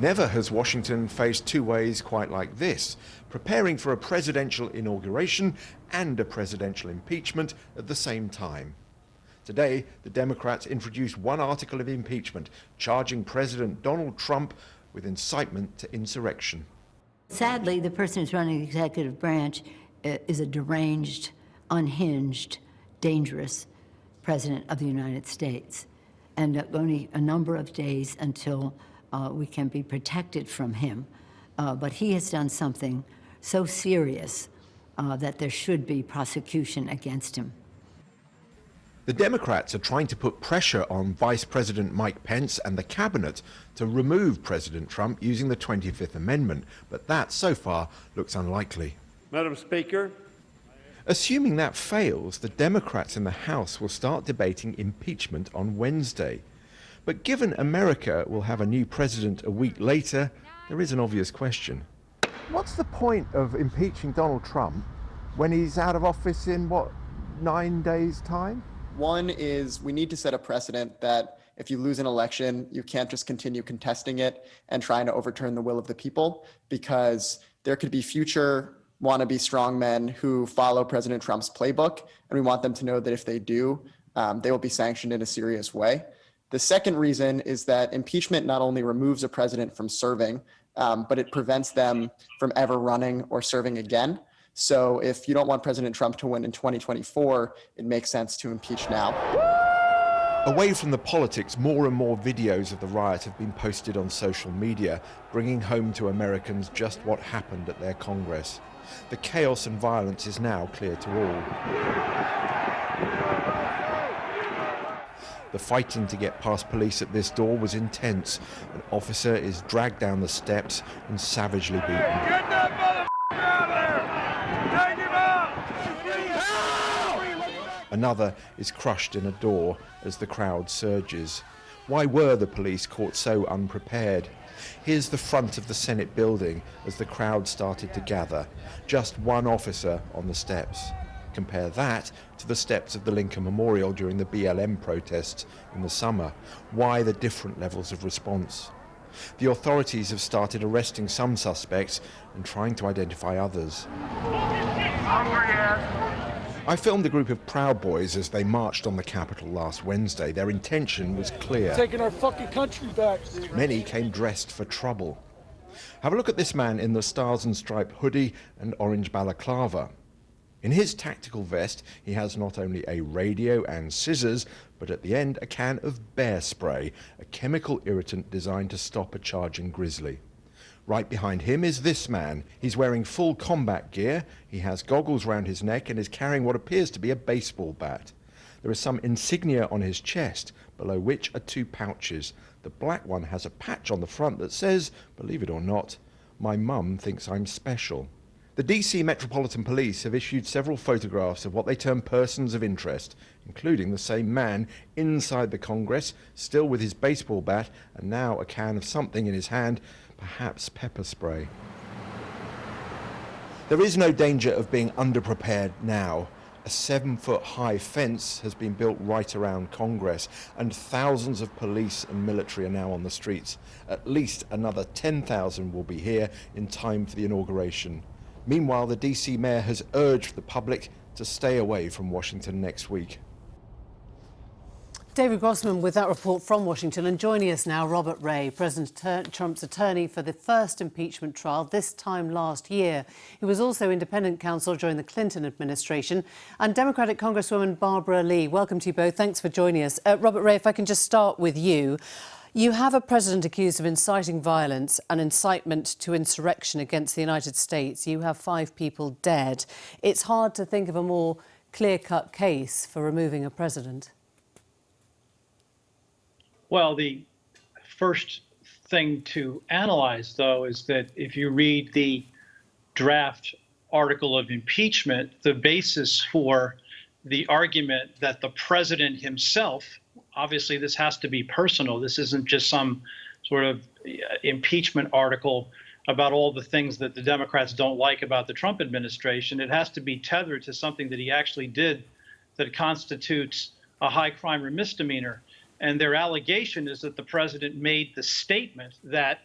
Never has Washington faced two ways quite like this, preparing for a presidential inauguration and a presidential impeachment at the same time. Today, the Democrats introduced one article of impeachment, charging President Donald Trump with incitement to insurrection. Sadly, the person who's running the executive branch is a deranged, unhinged, dangerous president of the United States. And only a number of days until we can be protected from him. But he has done something so serious that there should be prosecution against him. The Democrats are trying to put pressure on Vice-President Mike Pence and the cabinet to remove President Trump using the 25th Amendment, but that, so far, looks unlikely. Madam Speaker. Assuming that fails, the Democrats in the House will start debating impeachment on Wednesday. But given America will have a new president a week later, there is an obvious question. What's the point of impeaching Donald Trump when he's out of office in, 9 days' time? One is we need to set a precedent that if you lose an election, you can't just continue contesting it and trying to overturn the will of the people, because there could be future wannabe strongmen who follow President Trump's playbook, and we want them to know that if they do, they will be sanctioned in a serious way. The second reason is that impeachment not only removes a president from serving, but it prevents them from ever running or serving again. So if you don't want President Trump to win in 2024, it makes sense to impeach now. Away from the politics, more and more videos of the riot have been posted on social media, bringing home to Americans just what happened at their Congress. The chaos and violence is now clear to all. The fighting to get past police at this door was intense. An officer is dragged down the steps and savagely beaten. Get that motherfucker out of there! Take him out! Another is crushed in a door as the crowd surges. Why were the police caught so unprepared? Here's the front of the Senate building as the crowd started to gather. Just one officer on the steps. Compare that to the steps of the Lincoln Memorial during the BLM protests in the summer. Why the different levels of response? The authorities have started arresting some suspects and trying to identify others. I filmed a group of Proud Boys as they marched on the Capitol last Wednesday. Their intention was clear. Taking our fucking country back. Many came dressed for trouble. Have a look at this man in the Stars and Stripes hoodie and orange balaclava. In his tactical vest, he has not only a radio and scissors, but at the end a can of bear spray, a chemical irritant designed to stop a charging grizzly. Right behind him is this man. He's wearing full combat gear, he has goggles round his neck and is carrying what appears to be a baseball bat. There is some insignia on his chest, below which are two pouches. The black one has a patch on the front that says, believe it or not, "My mum thinks I'm special." The DC Metropolitan Police have issued several photographs of what they term persons of interest, including the same man inside the Congress, still with his baseball bat and now a can of something in his hand, perhaps pepper spray. There is no danger of being underprepared now. A 7-foot-high fence has been built right around Congress, and thousands of police and military are now on the streets. At least another 10,000 will be here in time for the inauguration. Meanwhile, the DC mayor has urged the public to stay away from Washington next week. David Grossman with that report from Washington, and joining us now, Robert Ray, President Trump's attorney for the first impeachment trial, this time last year. He was also independent counsel during the Clinton administration, and Democratic Congresswoman Barbara Lee. Welcome to you both. Thanks for joining us. Robert Ray, if I can just start with you. You have a president accused of inciting violence and incitement to insurrection against the United States. You have 5 people dead. It's hard to think of a more clear-cut case for removing a president. Well, the first thing to analyze, though, is that if you read the draft article of impeachment, the basis for the argument that the president himself, obviously this has to be personal, this isn't just some sort of impeachment article about all the things that the Democrats don't like about the Trump administration. It has to be tethered to something that he actually did that constitutes a high crime or misdemeanor. And their allegation is that the president made the statement that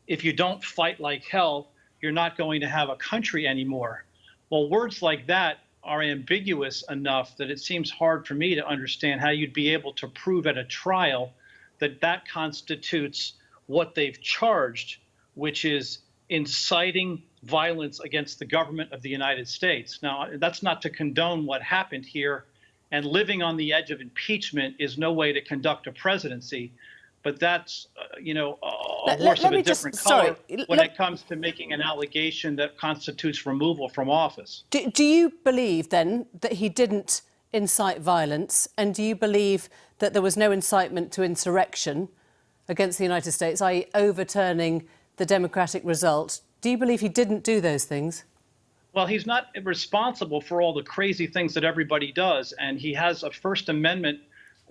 if you don't fight like hell, you're not going to have a country anymore. Well, words like that are ambiguous enough that it seems hard for me to understand how you'd be able to prove at a trial that that constitutes what they've charged, which is inciting violence against the government of the United States. Now, that's not to condone what happened here, and living on the edge of impeachment is no way to conduct a presidency. But that's, a horse of a different color when it comes to making an allegation that constitutes removal from office. Do you believe, then, that he didn't incite violence? And do you believe that there was no incitement to insurrection against the United States, i.e. overturning the democratic result? Do you believe he didn't do those things? Well, he's not responsible for all the crazy things that everybody does. And he has a First Amendment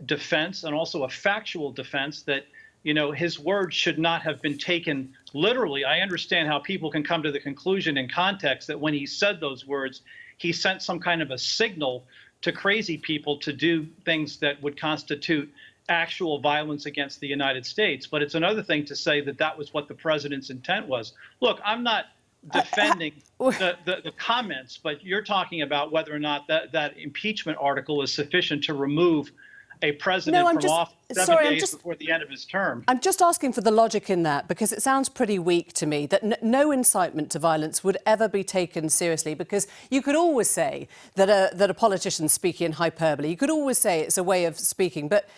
defense and also a factual defense that, his words should not have been taken literally. I understand how people can come to the conclusion in context that when he said those words, he sent some kind of a signal to crazy people to do things that would constitute actual violence against the United States. But it's another thing to say that that was what the president's intent was. Look, I'm not defending the comments, but you're talking about whether or not that impeachment article is sufficient to remove a president from office 7 days before the end of his term. I'm just asking for the logic in that, because it sounds pretty weak to me that no incitement to violence would ever be taken seriously, because you could always say that a politician's speaking in hyperbole. You could always say it's a way of speaking, but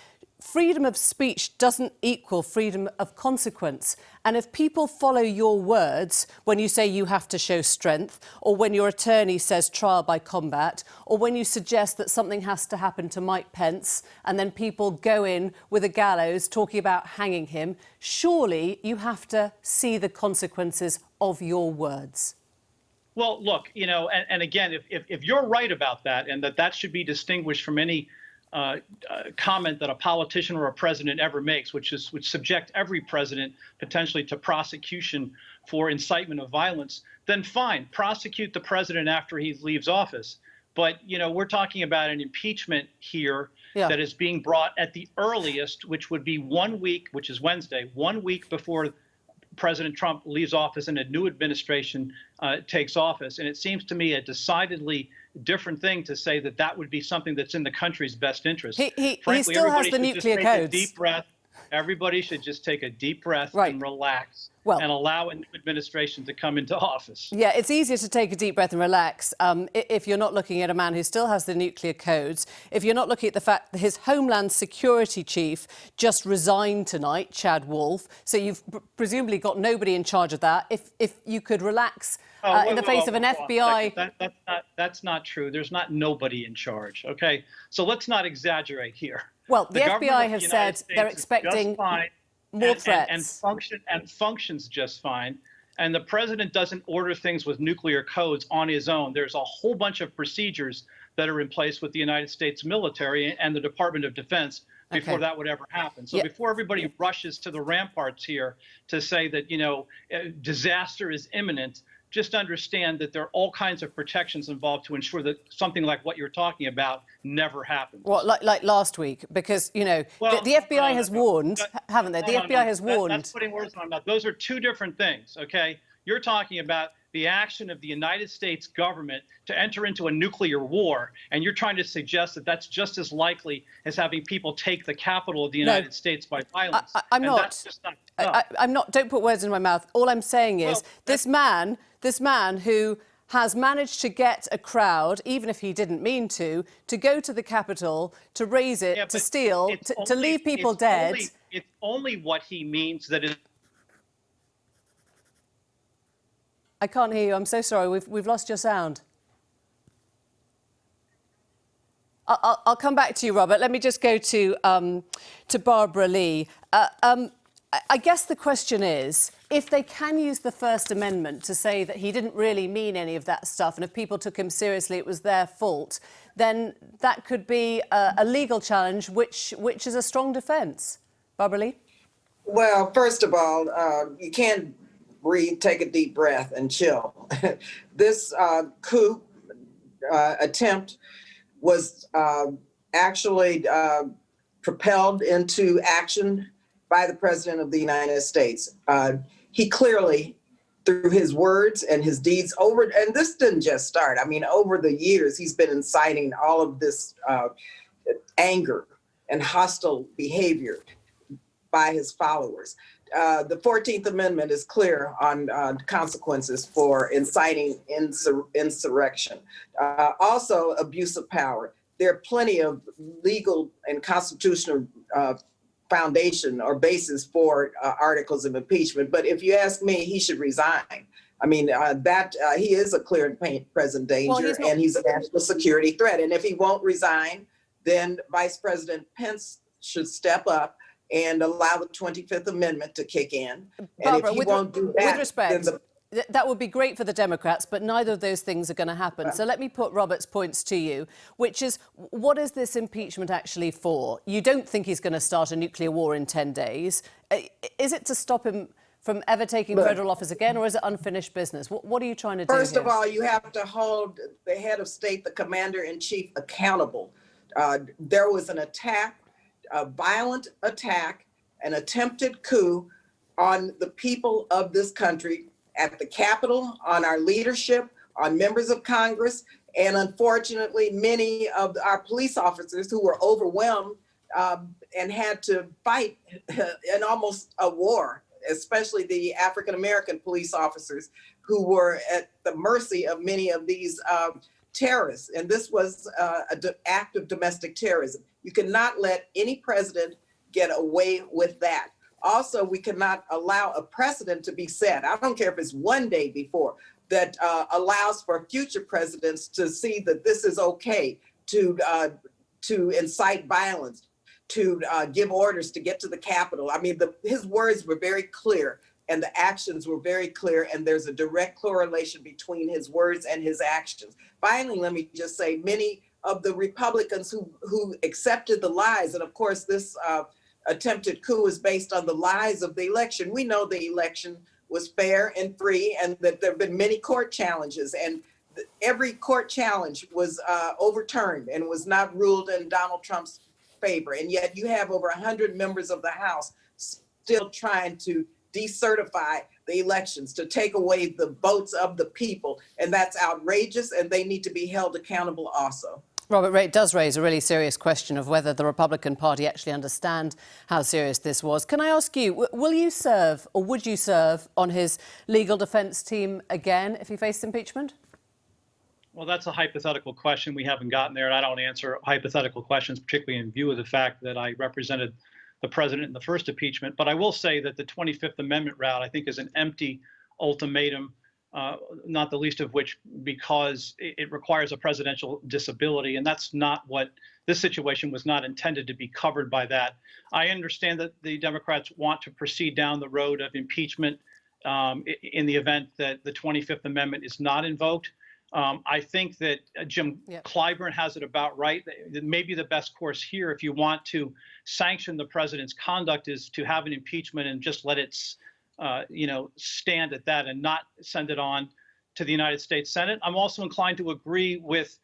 freedom of speech doesn't equal freedom of consequence. And if people follow your words when you say you have to show strength, or when your attorney says trial by combat, or when you suggest that something has to happen to Mike Pence, and then people go in with a gallows talking about hanging him, surely you have to see the consequences of your words. Well, look, and again, if you're right about that, and that should be distinguished from any comment that a politician or a president ever makes, which subject every president potentially to prosecution for incitement of violence, then fine, prosecute the president after he leaves office. But, we're talking about an impeachment here that is being brought at the earliest, which would be 1 week, which is Wednesday, 1 week before President Trump leaves office and a new administration takes office. And it seems to me a decidedly different thing to say that would be something that's in the country's best interest. Frankly, he still has the nuclear codes. Deep breath. Everybody should just take a deep breath and relax and allow a new administration to come into office. Yeah, it's easier to take a deep breath and relax if you're not looking at a man who still has the nuclear codes, if you're not looking at the fact that his Homeland Security chief just resigned tonight, Chad Wolf, so you've presumably got nobody in charge of that. If you could relax in the face of an FBI... That's not true. There's not nobody in charge, okay? So let's not exaggerate here. Well, the FBI has said they're expecting more threats. And functions just fine. And the president doesn't order things with nuclear codes on his own. There's a whole bunch of procedures that are in place with the United States military and the Department of Defense before that would ever happen. So before everybody rushes to the ramparts here to say that, disaster is imminent, just understand that there are all kinds of protections involved to ensure that something like what you're talking about never happens. What, like last week? Because, the FBI has warned, haven't they? The FBI has warned. That's putting words in my mouth. Those are two different things, okay? You're talking about the action of the United States government to enter into a nuclear war, and you're trying to suggest that that's just as likely as having people take the capital of the United States by violence. I'm not. That's just not. I'm not. Don't put words in my mouth. All I'm saying is this man who has managed to get a crowd, even if he didn't mean to go to the Capitol, to raise it, to steal, to leave people dead. It's only what he means that is. I can't hear you. I'm so sorry. We've lost your sound. I'll come back to you, Robert. Let me just go to Barbara Lee. I guess the question is, if they can use the First Amendment to say that he didn't really mean any of that stuff, and if people took him seriously, it was their fault, then that could be a legal challenge, which is a strong defence. Barbara Lee? Well, first of all, you can't breathe, take a deep breath, and chill. This coup attempt was actually propelled into action by the President of the United States. He clearly, through his words and his deeds and this didn't just start. I mean, over the years, he's been inciting all of this anger and hostile behavior by his followers. The 14th Amendment is clear on consequences for inciting insurrection. Also, abuse of power. There are plenty of legal and constitutional foundation or basis for articles of impeachment. But if you ask me, he should resign. I mean, he is a clear and present danger, and he's a national security threat. And if he won't resign, then Vice President Pence should step up and allow the 25th Amendment to kick in. Barbara, and if he won't do that, with respect, then that would be great for the Democrats, but neither of those things are going to happen. So let me put Robert's points to you, which is, what is this impeachment actually for? You don't think he's going to start a nuclear war in 10 days. Is it to stop him from ever taking federal office again, or is it unfinished business? What are you trying to do First here? of all, you have to hold the head of state, the commander-in-chief, accountable. There was an attack, a violent attack, an attempted coup on the people of this country, at the Capitol, on our leadership, on members of Congress, and unfortunately, many of our police officers who were overwhelmed and had to fight in almost a war, especially the African-American police officers who were at the mercy of many of these terrorists. And this was an act of domestic terrorism. You cannot let any president get away with that. Also, we cannot allow a precedent to be set. I don't care if it's one day before, that allows for future presidents to see that this is okay to incite violence, to give orders to get to the Capitol. I mean, his words were very clear and the actions were very clear, and there's a direct correlation between his words and his actions. Finally, let me just say, many of the Republicans who accepted the lies, and of course this attempted coup is based on the lies of the election. We know the election was fair and free, and that there have been many court challenges, and every court challenge was overturned and was not ruled in Donald Trump's favor. And yet you have over 100 members of the House still trying to decertify the elections, to take away the votes of the people. And that's outrageous, and they need to be held accountable also. Robert Ray, it does raise a really serious question of whether the Republican Party actually understand how serious this was. Can I ask you, will you serve, or would you serve on his legal defense team again if he faced impeachment? Well, that's a hypothetical question. We haven't gotten there, and I don't answer hypothetical questions, particularly in view of the fact that I represented the president in the first impeachment. But I will say that the 25th Amendment route, I think, is an empty ultimatum. Not the least of which because it requires a presidential disability, and that's not what this situation was not intended to be covered by that. I understand that the Democrats want to proceed down the road of impeachment in the event that the 25th Amendment is not invoked. I think that Jim Clyburn has it about right. Maybe the best course here, if you want to sanction the president's conduct, is to have an impeachment and just let it stand at that and not send it on to the United States Senate. I'm also inclined to agree with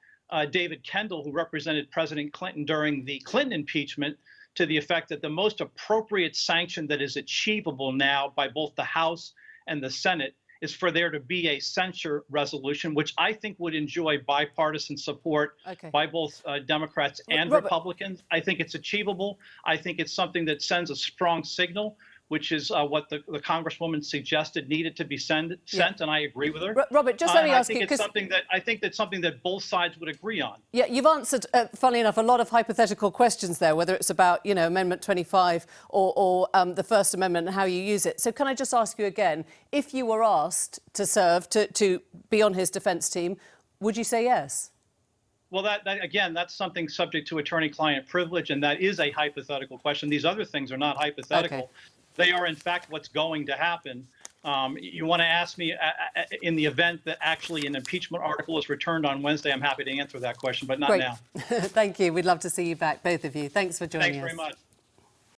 David Kendall, who represented President Clinton during the Clinton impeachment, to the effect that the most appropriate sanction that is achievable now by both the House and the Senate is for there to be a censure resolution, which I think would enjoy bipartisan support by both Democrats and Republicans. I think it's achievable. I think it's something that sends a strong signal, which is what the Congresswoman suggested needed to be sent, and I agree with her. Robert, just let me ask you, because I think that's something that both sides would agree on. Yeah, you've answered, funnily enough, a lot of hypothetical questions there, whether it's about, Amendment 25 or the First Amendment and how you use it. So can I just ask you again, if you were asked to serve, to be on his defence team, would you say yes? Well, again, that's something subject to attorney-client privilege, and that is a hypothetical question. These other things are not hypothetical. Okay. They are, in fact, what's going to happen. You want to ask me in the event that actually an impeachment article is returned on Wednesday, I'm happy to answer that question, but not now. Thank you. We'd love to see you back, both of you. Thanks for joining us. Thanks very much.